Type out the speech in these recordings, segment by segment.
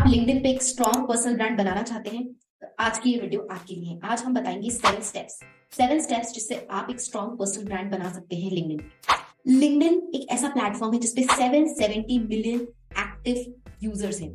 आप लिंक्डइन पे एक स्ट्रॉन्ग पर्सनल ब्रांड बनाना चाहते हैं तो आज की ये वीडियो आपके लिए है। आज हम बताएंगे 7 स्टेप्स जिससे आप एक स्ट्रॉन्ग पर्सनल ब्रांड बना सकते हैं लिंक्डइन। लिंक्डइन एक ऐसा प्लेटफॉर्म है जिसपे 770 मिलियन एक्टिव यूजर्स हैं।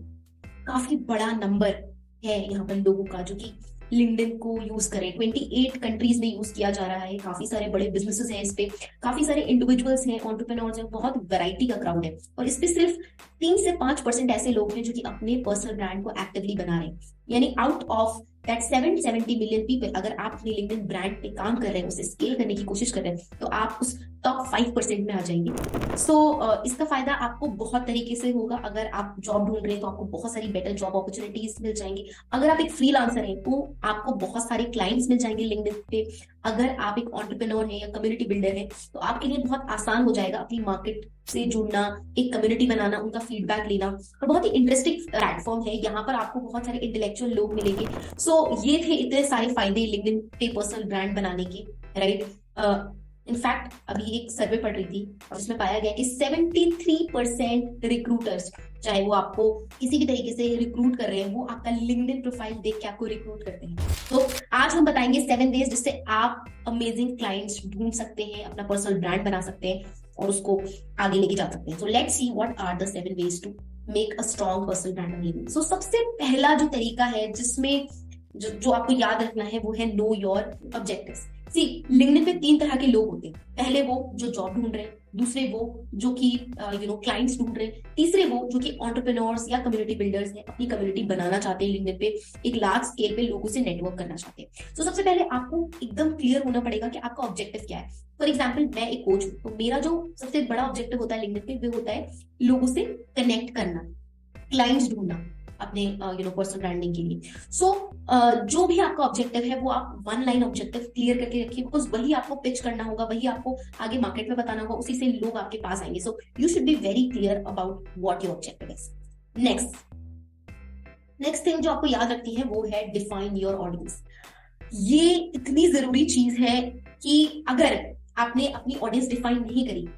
काफी बड़ा नंबर है यहाँ पर लोगों का जो कि लिंक्डइन को यूज करें। 28 कंट्रीज में यूज किया जा रहा है। काफी सारे बड़े बिजनेसेस हैं इस पे, काफी सारे इंडिविजुअल्स हैं, एंटरप्रेन्योर्स हैं, बहुत वैरायटी का क्राउड है। और इस पे सिर्फ 3 से 5% ऐसे लोग हैं जो कि अपने पर्सनल ब्रांड को एक्टिवली बना रहे हैं। यानी out of that 770 million people, अगर आप अपने लिंक्डइन ब्रांड पे काम कर रहे हैं, उसे स्केल करने की कोशिश कर रहे हैं, तो आप उस टॉप 5% में आ जाएंगे। इसका फायदा आपको बहुत तरीके से होगा। अगर आप जॉब ढूंढ रहे हैं तो आपको बहुत सारी बेटर जॉब अपॉर्चुनिटीज मिल जाएंगी। अगर आप एक फ्रीलांसर हैं तो आपको बहुत सारे क्लाइंट्स मिल जाएंगे लिंक्डइन पे। अगर आप एक एंटरप्रेन्योर हैं या कम्युनिटी बिल्डर हैं तो आपके लिए बहुत आसान हो जाएगा अपनी मार्केट से जुड़ना, एक कम्युनिटी बनाना, उनका फीडबैक लेना। और बहुत ही इंटरेस्टिंग प्लेटफॉर्म है। यहाँ पर आपको बहुत सारे इंटेलेक्चुअल लोग मिलेंगे। ये थे इतने सारे फायदे लिंक्डइन पे पर्सनल ब्रांड बनाने के, राइट। इनफैक्ट अभी एक सर्वे पढ़ रही थी और उसमें पाया गया कि 73% रिक्रूटर्स, चाहे वो आपको किसी भी तरीके से रिक्रूट कर रहे हैं, वो आपका लिंक्डइन प्रोफाइल देख के आपको रिक्रूट करते हैं। तो आज हम बताएंगे 7 वेज जिससे आप अमेजिंग क्लाइंट्स ढूंढ सकते हैं, अपना पर्सनल ब्रांड बना सकते हैं और उसको आगे लेके जा सकते हैं। So let's see what are the 7 ways to make a strong personal brand on LinkedIn. So सबसे पहला जो तरीका है जिसमें जो आपको याद रखना है वो है know your objectives. See, LinkedIn पे 3 तरह के लोग होते हैं। पहले वो जो जॉब ढूंढ रहे हैं, दूसरे वो जो कि क्लाइंट्स ढूंढ रहे हैं, तीसरे वो जो कि एंटरप्रेन्योर्स या कम्युनिटी बिल्डर्स हैं, अपनी कम्युनिटी बनाना चाहते हैं लिंक्डइन पे, एक लार्ज स्केल पे लोगों से नेटवर्क करना चाहते हैं। तो सबसे पहले आपको एकदम क्लियर होना पड़ेगा कि आपका ऑब्जेक्टिव क्या है। फॉर एग्जाम्पल, मैं एक कोच हूँ तो मेरा जो सबसे बड़ा ऑब्जेक्टिव होता है लिंक्डइन पे वो होता है लोगों से कनेक्ट करना, क्लाइंट्स ढूंढना अपने पर्सनल ब्रांडिंग के लिए। जो भी आपका ऑब्जेक्टिव है वो आप 1 लाइन ऑब्जेक्टिव क्लियर करके रखिए, बिकॉज वही आपको पिच करना होगा, वही आपको आगे मार्केट में बताना होगा, उसी से लोग आपके पास आएंगे। So you should be very clear about what your objective is. Next thing जो आपको याद रखनी है वो है डिफाइन योर ऑडियंस। ये इतनी जरूरी चीज है कि अगर आपने अपनी ऑडियंस डिफाइन नहीं करी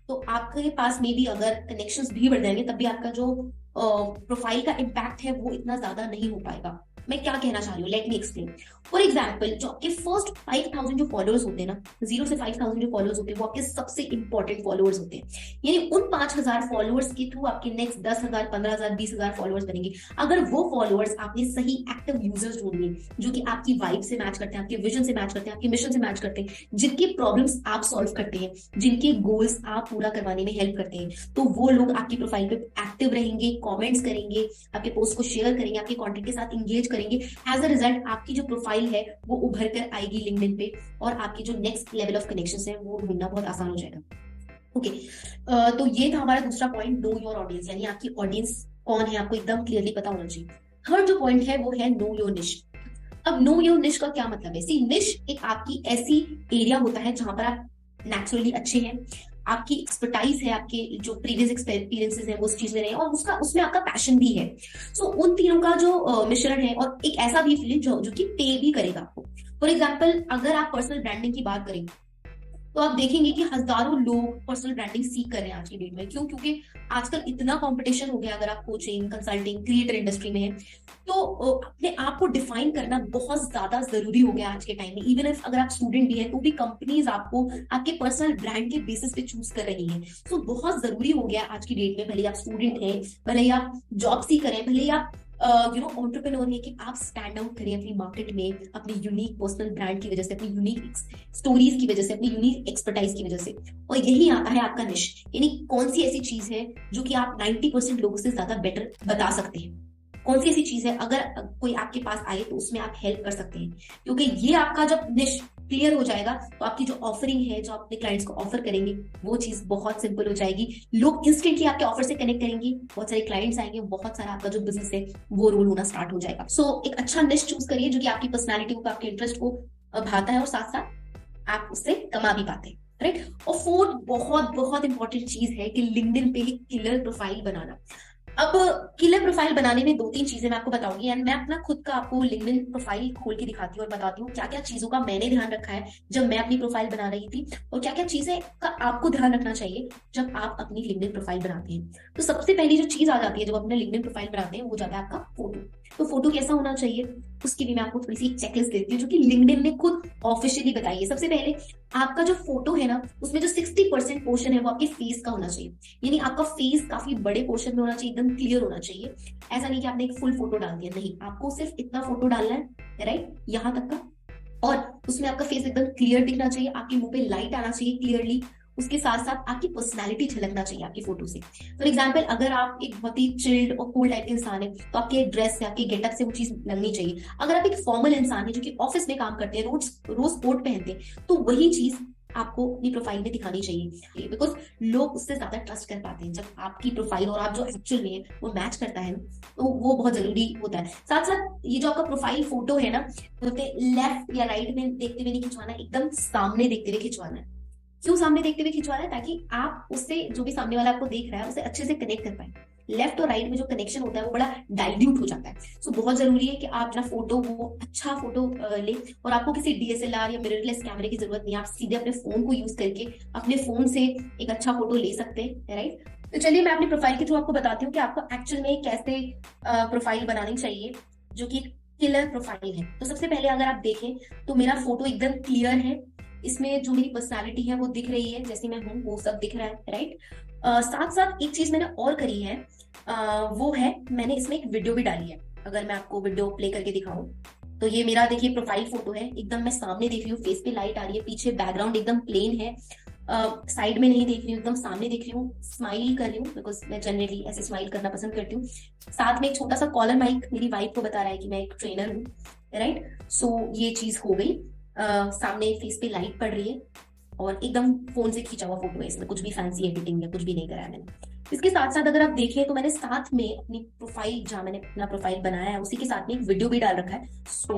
तो आपके पास में भी अगर कनेक्शंस भी बढ़ जाएंगे तब भी आपका जो प्रोफाइल का इम्पैक्ट है वो इतना ज्यादा नहीं हो पाएगा। मैं क्या कहना चाह रही हूँ, let me explain. For example, जो आपके फर्स्ट 5000 जो फॉलोअर्स होते हैं ना, 0 से 5000 जो फॉलोअर्स होते हैं वो आपके सबसे इंपॉर्टेंट फॉलोअर्स होते हैं। यानी उन 5000 फॉलोअर्स के थ्रू आपके नेक्स्ट 10,000, 15,000, 20,000 फॉलोअर्स बनेंगे। अगर वो फॉलोअर्स आपने सही एक्टिव यूजर्स ढूंढ लिए जो कि आपकी वाइब से मैच करते हैं, आपके विजन से मैच करते हैं, आपके मिशन से मैच करते हैं, जिनकी प्रॉब्लम्स आप सॉल्व करते हैं, जिनके गोल्स आप पूरा करवाने में हेल्प करते हैं, तो वो लोग आपकी प्रोफाइल पे एक्टिव रहेंगे, कमेंट्स करेंगे, आपके पोस्ट को शेयर करेंगे, आपके कंटेंट के साथ इंगेज करेंगे। एज अ रिजल्ट आपकी जो प्रोफाइल है वो उभर कर आएगी लिंक्डइन पे और आपकी जो नेक्स्ट लेवल ऑफ कनेक्शंस है वो ढूंढना बहुत आसान हो जाएगा। ओके, तो ये था हमारा दूसरा पॉइंट, नो योर ऑडियंस, यानी आपकी ऑडियंस कौन है आपको एकदम क्लियरली पता होना चाहिए। थर्ड जो पॉइंट है वो है नो योर निश। अब नो योर निश का क्या मतलब है? सी, निश एक आपकी ऐसी एरिया होता है जहां पर आप नेचुरली अच्छे हैं, आपकी एक्सपर्टाइज है, आपके जो प्रीवियस एक्सपीरियंसेस हैं वो उस चीज में रहे और उसमें आपका पैशन भी है। उन तीनों का जो मिश्रण है और एक ऐसा भी फील्ड जो कि पे भी करेगा आपको। फॉर एग्जाम्पल, अगर आप पर्सनल ब्रांडिंग की बात करें तो आप देखेंगे कि हजारों लोग पर्सनल ब्रांडिंग सीख कर रहे हैं आज की डेट में। क्यों? क्योंकि आजकल इतना कंपटीशन हो गया। अगर आप कोचिंग, कंसल्टिंग, क्रिएटर इंडस्ट्री में है तो अपने आप को डिफाइन करना बहुत ज्यादा जरूरी हो गया आज के टाइम में। इवन इफ अगर आप स्टूडेंट भी है तो भी कंपनीज आपको आपके पर्सनल ब्रांड के बेसिस पे चूज कर रही है। बहुत जरूरी हो गया आज की डेट में, भले आप स्टूडेंट हैं, भले आप जॉब सीकर हैं, भले आप एंटरप्रेन्योर है, कि आप स्टैंड आउट करें अपनी मार्केट में अपनी यूनिक पर्सनल ब्रांड की वजह से, अपनी यूनिक स्टोरीज की वजह से, अपनी यूनिक एक्सपर्टाइज की वजह से। और यही आता है आपका निश, यानी कौन सी ऐसी चीज है जो कि आप 90% लोगों से ज्यादा बेटर बता सकते हैं। कौन सी ऐसी चीज है अगर कोई आपके पास आए तो उसमें आप हेल्प कर सकते हैं। क्योंकि ये आपका जब निश क्लियर हो जाएगा तो आपकी जो ऑफरिंग है, जो अपने क्लाइंट्स को ऑफर करेंगे, वो चीज बहुत सिंपल हो जाएगी। लोग इंस्टेंटली आपके ऑफर से कनेक्ट करेंगे, बहुत सारे क्लाइंट्स आएंगे, बहुत सारा आपका जो बिजनेस है वो रोल होना स्टार्ट हो जाएगा। एक अच्छा निश चूज करिए जो कि आपकी पर्सनैलिटी को, आपके इंटरेस्ट को भाता है और साथ साथ आप उससे कमा भी पाते हैं, राइट। और फोर्थ बहुत बहुत इंपॉर्टेंट चीज है कि लिंक्डइन पे एक किलर प्रोफाइल बनाना। अब किलर प्रोफाइल बनाने में 2-3 चीजें मैं आपको बताऊंगी, एंड मैं अपना खुद का आपको लिंक्डइन प्रोफाइल खोल के दिखाती हूँ और बताती हूँ क्या क्या चीजों का मैंने ध्यान रखा है जब मैं अपनी प्रोफाइल बना रही थी, और क्या क्या चीजें का आपको ध्यान रखना चाहिए जब आप अपनी लिंक्डइन प्रोफाइल बनाते हैं। तो सबसे पहली जो चीज आ जाती है जब अपने लिंक्डइन प्रोफाइल बनाते हैं वो हो जाता है आपका फोटो। तो फोटो कैसा होना चाहिए उसकी भी मैं आपको थोड़ी सी चेकलिस्ट देती हूँ जो कि लिंक्डइन ने खुद ऑफिशियली बताई है। सबसे पहले आपका जो फोटो है ना उसमें जो 60% पोर्शन है वो आपके फेस का होना चाहिए, यानी आपका फेस काफी बड़े पोर्शन में होना चाहिए, एकदम क्लियर होना चाहिए। ऐसा नहीं कि आपने एक फुल फोटो डाल दिया, नहीं, आपको सिर्फ इतना फोटो डालना है, राइट, यहाँ तक का। और उसमें आपका फेस एकदम क्लियर दिखना चाहिए, आपके मुंह पे लाइट आना चाहिए क्लियरली। उसके साथ साथ आपकी पर्सनैलिटी झलकना चाहिए आपकी फोटो से। फॉर एग्जाम्पल अगर आप एक बहुत ही चिल्ड और कूल टाइप के इंसान है तो आपके ड्रेस से, आपके गेटअप से वो चीज लगनी चाहिए। अगर आप एक फॉर्मल इंसान है जो कि ऑफिस में काम करते हैं, रोज रोज कोट पहनते हैं, तो वही चीज आपको अपनी प्रोफाइल में दिखानी चाहिए, बिकॉज लोग उससे ज्यादा ट्रस्ट कर पाते हैं जब आपकी प्रोफाइल और आप जो एक्चुअल में है वो मैच करता है ना, तो वो बहुत जरूरी होता है। साथ साथ ये जो आपका प्रोफाइल फोटो है ना, बोलते लेफ्ट या राइट में देखते हुए नहीं खिंचवाना है, एकदम सामने देखते हुए खिंचवाना है। क्यों सामने देखते हुए खिंचवाना है? ताकि आप उससे, जो भी सामने वाला आपको देख रहा है, उसे अच्छे से कनेक्ट कर पाए। लेफ्ट और राइट में जो कनेक्शन होता है वो बड़ा डाइल्यूट हो जाता है। सो बहुत जरूरी है कि आप अपना फोटो वो अच्छा फोटो ले, और आपको किसी डीएसएलआर या मिररलेस कैमरे की जरूरत नहीं है, आप सीधे अपने फोन को यूज करके अपने फोन से एक अच्छा फोटो ले सकते हैं, राइट। तो चलिए मैं अपनी प्रोफाइल के थ्रू आपको बताती हूँ कि आपको एक्चुअल में कैसे प्रोफाइल बनानी चाहिए जो कि किलर प्रोफाइल है। तो सबसे पहले अगर आप देखें तो मेरा फोटो एकदम क्लियर है, इसमें जो मेरी पर्सनालिटी है वो दिख रही है, जैसी मैं हूँ वो सब दिख रहा है, राइट। साथ साथ एक चीज मैंने और करी है, वो है मैंने इसमें एक वीडियो भी डाली है। अगर मैं आपको वीडियो प्ले करके दिखाऊं तो ये मेरा देखिए प्रोफाइल फोटो है, एकदम मैं सामने देख रही हूँ, फेस पे लाइट आ रही है, पीछे बैकग्राउंड एकदम प्लेन है, साइड में नहीं देख रही हूँ, एकदम सामने देख रही हूँ, स्माइल कर रही हूँ बिकॉज मैं जनरली ऐसे स्माइल करना पसंद करती हूँ। साथ में एक छोटा सा कॉलर माइक मेरी वाइफ को बता रहा है कि मैं एक ट्रेनर हूँ, राइट। सो ये चीज हो गई। सामने फेस पे लाइट पड़ रही है और एकदम फोन से खींचा हुआ फोटो है, इसमें कुछ भी फैंसी एडिटिंग या कुछ भी नहीं कराया मैंने। इसके साथ साथ अगर आप देखें तो मैंने साथ में अपनी प्रोफाइल, जहां मैंने अपना प्रोफाइल बनाया है उसी के साथ में एक वीडियो भी डाल रखा है। सो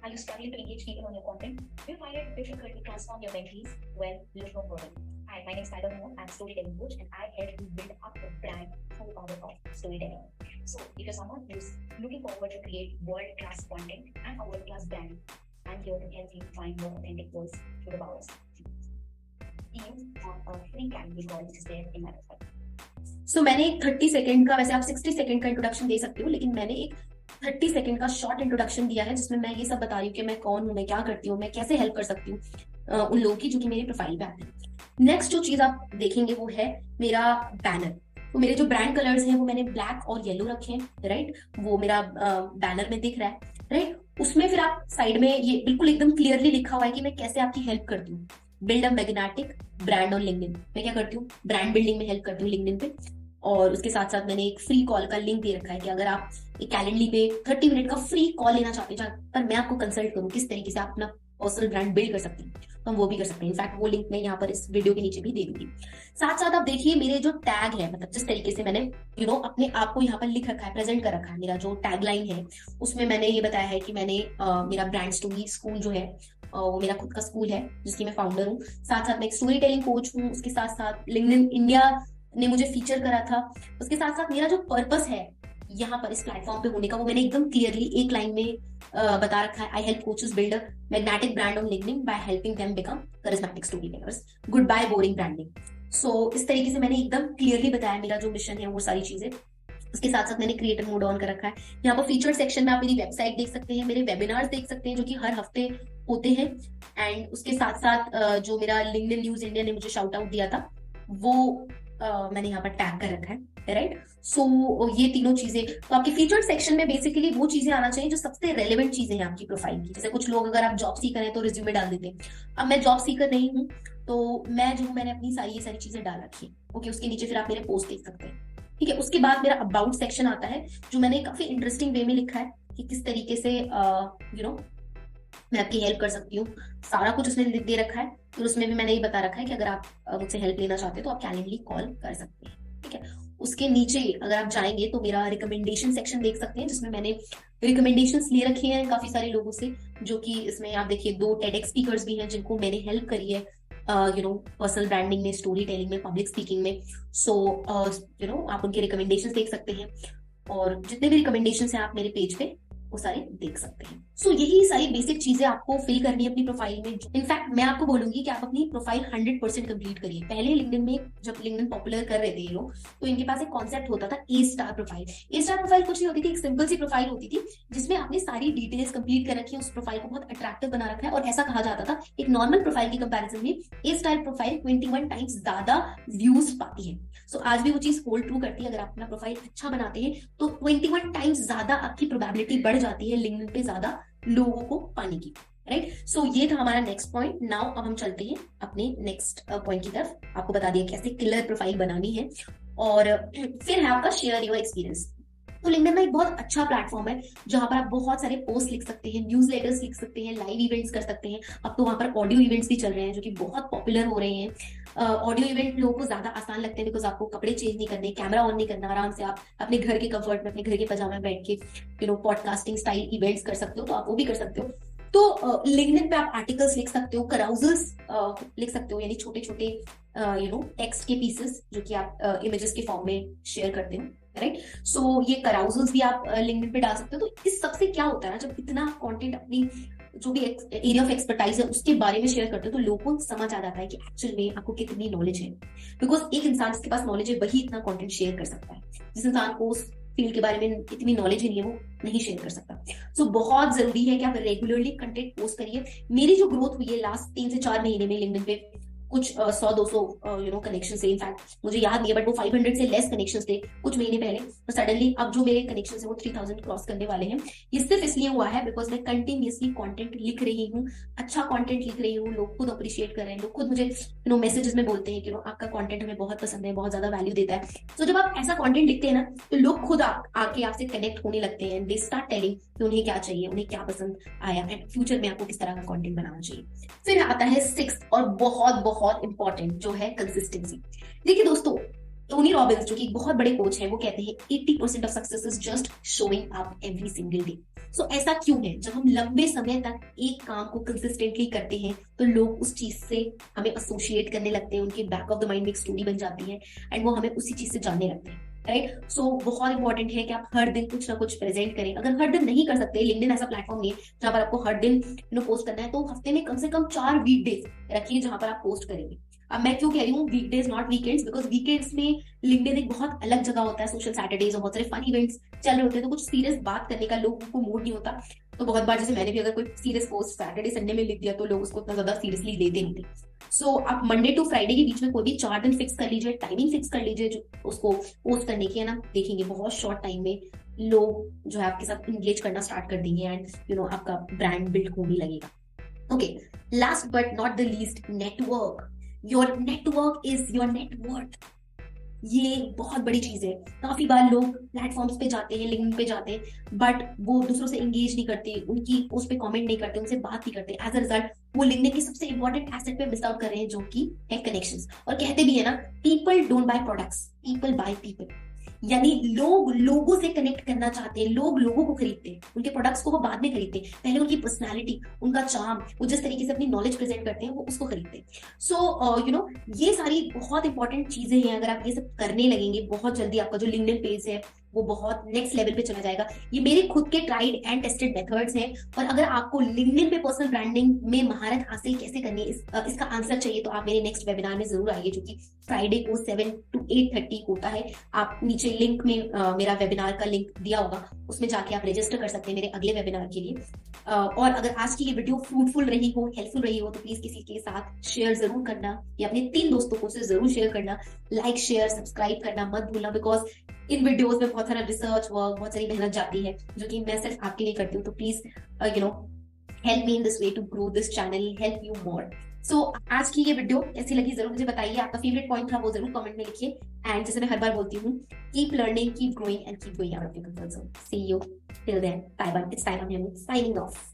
are you struggling to engage people on your content? Do you find it difficult to transform your mentees? Well, look no further. Hi, my name is Tyler Moore. I'm a storytelling coach and I help you build up a brand through the power of storytelling. So, if you're someone who's looking forward to create world-class content and a world-class brand, I'm here to help you find your authentic voice through the power of storytelling. You have a free plan call which is there in my website. So, मैंने एक 30 second का, वैसे आप 60 second का introduction दे सकते हो, लेकिन मैंने एक 30 सेकंड का शॉर्ट इंट्रोडक्शन दिया है जिसमें मैं ये सब बता रही हूँ कि मैं कौन हूँ, मैं क्या करती हूँ, मैं कैसे हेल्प कर सकती हूँ उन लोगों की जो कि मेरी प्रोफाइल पे आते हैं। नेक्स्ट जो चीज आप देखेंगे वो है मेरा बैनर। तो मेरे जो ब्रांड कलर्स हैं वो मैंने ब्लैक और येलो रखे हैं, राइट। वो मेरा बैनर में दिख रहा है, राइट। उसमें फिर आप साइड में ये बिल्कुल एकदम क्लियरली लिखा हुआ है कि मैं कैसे आपकी हेल्प करती हूँ। Build a magnetic brand on LinkedIn, मैं क्या करती हूँ, ब्रांड बिल्डिंग में हेल्प करती हूँ लिंक्डइन पे। और उसके साथ साथ मैंने एक फ्री कॉल का लिंक दे रखा है कि अगर आप एक कैलेंडली पे 30 मिनट का फ्री कॉल लेना चाहते हैं जहां पर मैं आपको कंसल्ट करूँ किस तरीके से आप अपना पर्सनल ब्रांड बिल्ड कर सकते हैं, तो हम वो भी कर सकते हैं। इनफैक्ट वो लिंक मैं यहाँ पर इस वीडियो के नीचे भी दे दूंगी। साथ साथ आप देखिए मेरे जो टैग है, मतलब जिस तरीके से मैंने अपने आप को यहाँ पर लिख रखा है, प्रेजेंट कर रखा है, मेरा जो टैग लाइन है उसमें मैंने ये बताया है कि मैंने मेरा ब्रांड स्टोरी स्कूल जो है वो मेरा खुद का स्कूल है जिसकी मैं फाउंडर हूँ। साथ साथ मैं एक स्टोरी टेलिंग कोच हूँ, उसके साथ साथ लिंक्डइन इंडिया ने मुझे फीचर करा था। उसके साथ साथ मेरा जो पर्पस है यहाँ पर इस प्लेटफॉर्म पे होने का वो मैंने एकदम क्लियरली एक लाइन में बता रखा है। I help coaches build a magnetic brand on LinkedIn by helping them become charismatic story tellers, goodbye boring branding. So इस तरीके से मैंने एकदम क्लियरली बताया मेरा जो मिशन है वो सारी चीजें। उसके साथ साथ मैंने क्रिएटर मोड ऑन कर रखा है। यहाँ पर फीचर सेक्शन में आप मेरी वेबसाइट देख सकते हैं, मेरे वेबिनार्स देख सकते हैं जो कि हर हफ्ते होते हैं। एंड उसके साथ साथ जो मेरा लिंक्डइन न्यूज इंडिया ने मुझे शाउट आउट दिया था वो मैंने यहाँ पर टैग कर रखा है, राइट। सो ये तीनों चीजें तो आपके फीचर सेक्शन में बेसिकली वो चीजें आना चाहिए जो सबसे रेलेवेंट चीजें हैं आपकी प्रोफाइल की। जैसे कुछ लोग अगर आप जॉब सीकर हैं तो रिज्यूमे डाल देते हैं। अब मैं जॉब सीकर नहीं हूँ तो मैं जो मैंने अपनी ये सारी चीजें डाल रखी है, ओके। उसके नीचे फिर आप मेरे पोस्ट देख सकते हैं, ठीक है। उसके बाद मेरा अबाउट सेक्शन आता है जो मैंने काफी इंटरेस्टिंग वे में लिखा है कि किस तरीके से मैं आपकी हेल्प कर सकती हूँ, सारा कुछ उसमें दे रखा है। फिर उसमें भी मैंने ये बता रखा है कि अगर आप मुझसे हेल्प लेना चाहते हैं तो आप कैलेंडली कॉल कर सकते हैं, ठीक है। उसके नीचे अगर आप जाएंगे तो मेरा रिकमेंडेशन सेक्शन देख सकते हैं जिसमें मैंने रिकमेंडेशंस ले रखे हैं काफी सारे लोगों से, जो कि इसमें आप देखिए 2 TEDx स्पीकर्स भी हैं जिनको मैंने हेल्प करी है पर्सनल ब्रांडिंग में, स्टोरी टेलिंग में, पब्लिक स्पीकिंग में। सो आप उनके रिकमेंडेशन देख सकते हैं, और जितने भी रिकमेंडेशन हैं आप मेरे पेज पे वो सारे देख सकते हैं। सो यही सारी बेसिक चीजें आपको फिल करनी है अपनी प्रोफाइल में। इनफैक्ट मैं आपको बोलूंगी कि आप अपनी प्रोफाइल 100% कंप्लीट करिए। पहले लिंक्डइन में जब लिंक्डइन पॉपुलर कर रहे थे ये लोग, तो इनके पास एक कॉन्सेप्ट होता था ए स्टार प्रोफाइल। ए स्टार प्रोफाइल कुछ नहीं होती थी, एक सिंपल सी प्रोफाइल होती थी जिसमें आपने सारी डिटेल्स कंप्लीट कर रखी है, उस प्रोफाइल को बहुत अट्रैक्टिव बना रखा है, और ऐसा कहा जाता था एक नॉर्मल प्रोफाइल की कंपैरिजन में ए स्टार प्रोफाइल 21 टाइम्स ज्यादा व्यूज पाती है। सो आज भी वो चीज होल्ड ट्रू करती है। अगर आप अपना प्रोफाइल अच्छा बनाते हैं तो 21 टाइम्स ज्यादा आपकी प्रोबेबिलिटी बढ़ जाती है लिंक्डइन पे ज्यादा लोगों को पाने की, राइट। सो ये था हमारा नेक्स्ट पॉइंट। नाउ अब हम चलते हैं अपने नेक्स्ट पॉइंट की तरफ। आपको बता दिया कैसे किलर प्रोफाइल बनानी है, और फिर है आपका शेयर योर एक्सपीरियंस। तो लिंक्डइन एक बहुत अच्छा प्लेटफॉर्म है जहां पर आप बहुत सारे पोस्ट लिख सकते हैं, न्यूज़लेटर्स लिख सकते हैं, लाइव इवेंट्स कर सकते हैं। अब तो वहां पर ऑडियो इवेंट्स भी चल रहे हैं जो कि बहुत पॉपुलर हो रहे हैं। ऑडियो इवेंट लोगों को ज्यादा आसान लगते हैं बिकॉज आपको कपड़े चेंज नहीं करने, कैमरा ऑन नहीं करना, आराम से आप अपने घर के कंफर्ट में, अपने घर के पजामे में बैठ के पॉडकास्टिंग स्टाइल इवेंट्स कर सकते हो, तो आप वो भी कर सकते हो। तो लिंक्डइन पे आप आर्टिकल्स लिख सकते हो, कराउजल्स लिख सकते हो, यानी छोटे छोटे टेक्स्ट के पीसेस जो कि आप इमेजेस के फॉर्म में शेयर करते हो, राइट। सो ये कराउजल्स भी आप लिंक्डइन पे डाल सकते हो। तो इस सबसे क्या होता है ना, जब इतना कंटेंट अपनी जो भी एरिया ऑफ एक्सपर्टाइज है उसके बारे में शेयर करते हो, तो लोगों को समझ आ जाता है कि एक्चुअल में आपको कितनी नॉलेज है। बिकॉज एक इंसान जिसके पास नॉलेज है वही इतना कंटेंट शेयर कर सकता है। जिस इंसान को उस फील्ड के बारे में इतनी नॉलेज ही नहीं है वो नहीं शेयर कर सकता। सो बहुत जरूरी है कि आप रेगुलरली कंटेंट पोस्ट करिए। मेरी जो ग्रोथ हुई है लास्ट 3 से 4 महीने में लिंक्डइन पे, कुछ 100-200 कनेक्शन से, इनफैक्ट मुझे याद नहीं है बट वो 500 से लेस कनेक्शन थे कुछ महीने पहले, तो सडनली अब जो मेरे कनेक्शन है वो 3000 क्रॉस करने वाले हैं। ये सिर्फ इसलिए हुआ है बिकॉज मैं कंटिन्यूसली कंटेंट लिख रही हूँ, अच्छा कंटेंट लिख रही हूँ, लोग खुद अप्रिशिएट कर रहे हैं, लोग खुद मुझे मैसेजेस में बोलते हैं कि आपका कंटेंट हमें बहुत पसंद है, बहुत ज्यादा वैल्यू देता है। तो जब आप ऐसा कंटेंट लिखते हैं ना, तो लोग खुद आके आपसे कनेक्ट होने लगते हैं, दे स्टार्ट टेलिंग कि उन्हें क्या चाहिए, उन्हें क्या पसंद आया, एंड फ्यूचर में आपको किस तरह का कंटेंट बनाना चाहिए। फिर आता है 6 और बहुत बहुत इंपॉर्टेंट, जो है कंसिस्टेंसी। देखिए दोस्तों, टोनी रॉबिन्स जो कि बहुत बड़े कोच हैं, वो कहते हैं 80% of success is just showing up every single day. So ऐसा क्यों है? जब हम लंबे समय तक एक काम को कंसिस्टेंटली करते हैं तो लोग उस चीज से हमें एसोसिएट करने लगते हैं, उनके बैक ऑफ द माइंड में एक स्टोरी बन जाती है, एंड वो हमें उसी चीज से जानने लगते हैं, राइट। सो बहुत इंपॉर्टेंट है कि आप हर दिन कुछ ना कुछ प्रेजेंट करें। अगर हर दिन नहीं कर सकते, लिंक्डइन ऐसा प्लेटफॉर्म नहीं है जहां पर आपको हर दिन पोस्ट करना है, तो हफ्ते में कम से कम 4 वीकडेज रखिए जहां पर आप पोस्ट करेंगे। अब मैं क्यों कह रही हूँ weekdays not weekends, because weekends में लिंक्डइन एक बहुत अलग जगह होता है, सोशल सैटरडेज और बहुत सारे फन इवेंट्स चल रहे होते हैं, तो कुछ सीरियस बात करने का लोगों को मूड नहीं होता। तो बहुत बार, जैसे मैंने भी अगर कोई सीरियस पोस्ट सैटरडे संडे में लिख दिया तो लोग उसको उतना ज्यादा सीरियसली लेते नहीं थे। सो आप मंडे टू फ्राइडे के बीच में कोई भी 4 दिन फिक्स कर लीजिए, टाइमिंग फिक्स कर लीजिए जो उसको पोस्ट करने की है ना, देखेंगे बहुत शॉर्ट टाइम में लोग जो है आपके साथ इंगेज करना स्टार्ट कर देंगे, एंड आपका ब्रांड बिल्ड होने लगेगा। Okay, last but not the least, network. Your network is your net worth. ये बहुत बड़ी चीज है। काफी बार लोग प्लेटफॉर्म्स पे जाते हैं, लिंक्डइन पे जाते हैं, बट वो दूसरों से एंगेज नहीं करते, उनकी उस पे कमेंट नहीं करते, उनसे बात नहीं करते। एज अ रिजल्ट वो लिंक्डइन के सबसे इंपॉर्टेंट एसेट पे मिस आउट कर रहे हैं, जो कि है कनेक्शंस। और कहते भी है ना, people don't by products, people by people. यानी लोग लोगों से कनेक्ट करना चाहते हैं, लोग लोगों को खरीदते हैं, उनके प्रोडक्ट्स को वो बाद में खरीदते हैं, पहले उनकी पर्सनालिटी, उनका चार्म, वो जिस तरीके से अपनी नॉलेज प्रेजेंट करते हैं वो उसको खरीदते हैं। सो ये सारी बहुत इंपॉर्टेंट चीजें हैं। अगर आप ये सब करने लगेंगे, बहुत जल्दी आपका जो लिंक्डइन पेज है वो बहुत नेक्स्ट लेवल पे चला जाएगा। ये मेरे खुद के ट्राइड एंड टेस्टेड मेथड्स हैं। और अगर आपको लिंक्डइन पे पर्सनल ब्रांडिंग में महारत हासिल कैसे करनी है, इसका आंसर चाहिए, तो आप मेरे नेक्स्ट वेबिनार में जरूर आइए, जो कि फ्राइडे को 7 to 8:30 होता है। आप नीचे लिंक में मेरा वेबिनार का लिंक दिया होगा, उसमें जाके आप रजिस्टर कर सकते हैं मेरे अगले वेबिनार के लिए। और अगर आज की ये वीडियो फ्रूटफुल रही हो, हेल्पफुल रही हो, तो प्लीज किसी के साथ शेयर जरूर करना, या अपने 3 दोस्तों को से जरूर शेयर करना। लाइक, शेयर, सब्सक्राइब करना मत भूलना, बिकॉज इन वीडियोस में बहुत सारा रिसर्च वर्क, बहुत सारी मेहनत जाती है, जो कि मैं सिर्फ आपके लिए करती हूँ। तो please help me in this way to grow this channel, help you more. So आज की ये वीडियो कैसी लगी जरूर मुझे बताइए। आपका फेवरेट पॉइंट था वो जरूर कमेंट में लिखिए। एंड जैसे मैं हर बार बोलती हूँ, keep learning, keep growing and keep going out of your comfort zone. See you till then, bye bye, it's time, I am signing of.